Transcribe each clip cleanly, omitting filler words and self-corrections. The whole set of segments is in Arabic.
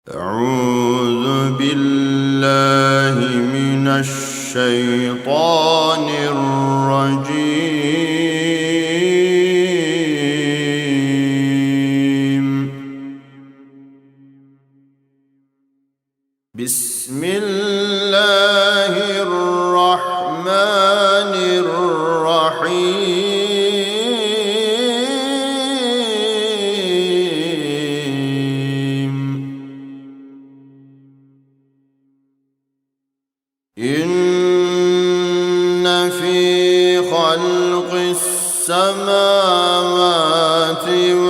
أعوذ بالله من الشيطان الرجيم. بسم الله الرحمن الرحيم. إن في خلق السماوات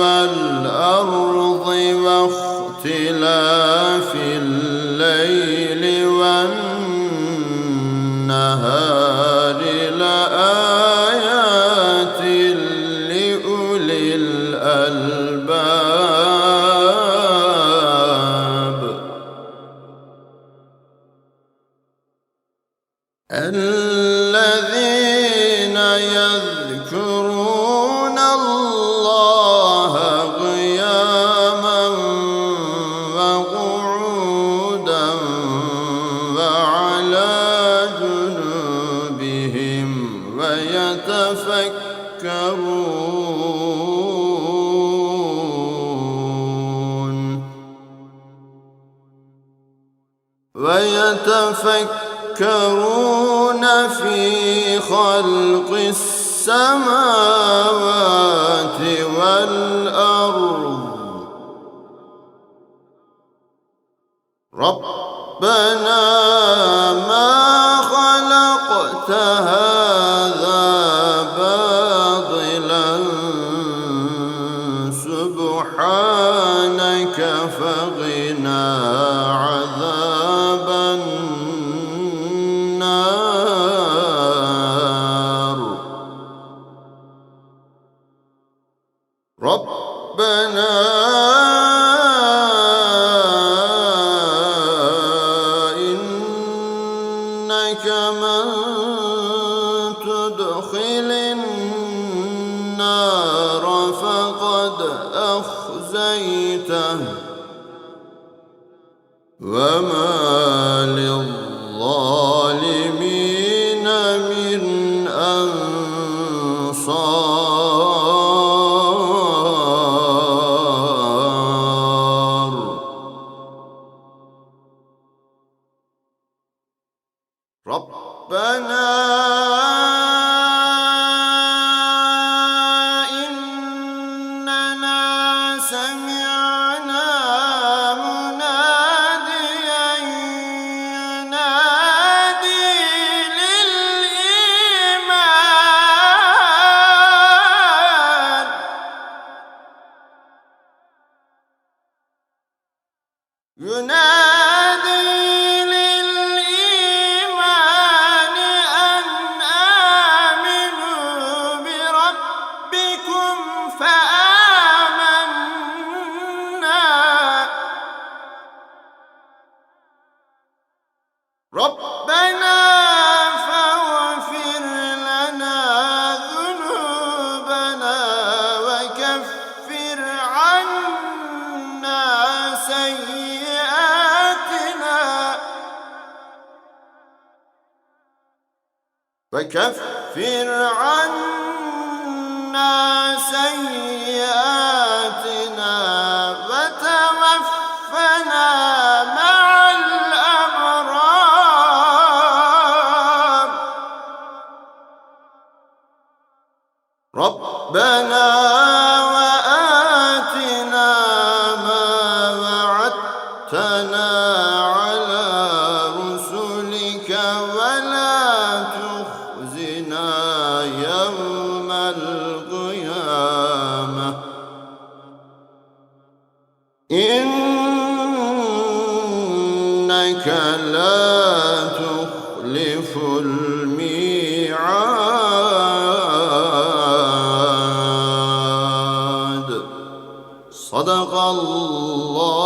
والأرض واختلاف الليل والنهار لآيات لأولي الألباب الذين يذكرون الله قياما وقعودا وعلى جنوبهم ويتفكرون في خلق السماوات والأرض ربنا ما خلقت هذا باطلا سبحانك فقنا عذاب النار ربنا إنك من تدخل النار فقد أخزيته وما للظالمين من أنصار ربنا إننا سمعنا مناديا ينادي للإيمان أن آمنوا بربكم فآمنا ربنا فاغفر لنا ذنوبنا وكفر عنا سيئاتنا وتوفنا مع الأبرار ربنا وآتنا ما وعدتنا على رسلك ولا تخزنا يوم القيامة إنك لا تخلف الميعاد صدق الله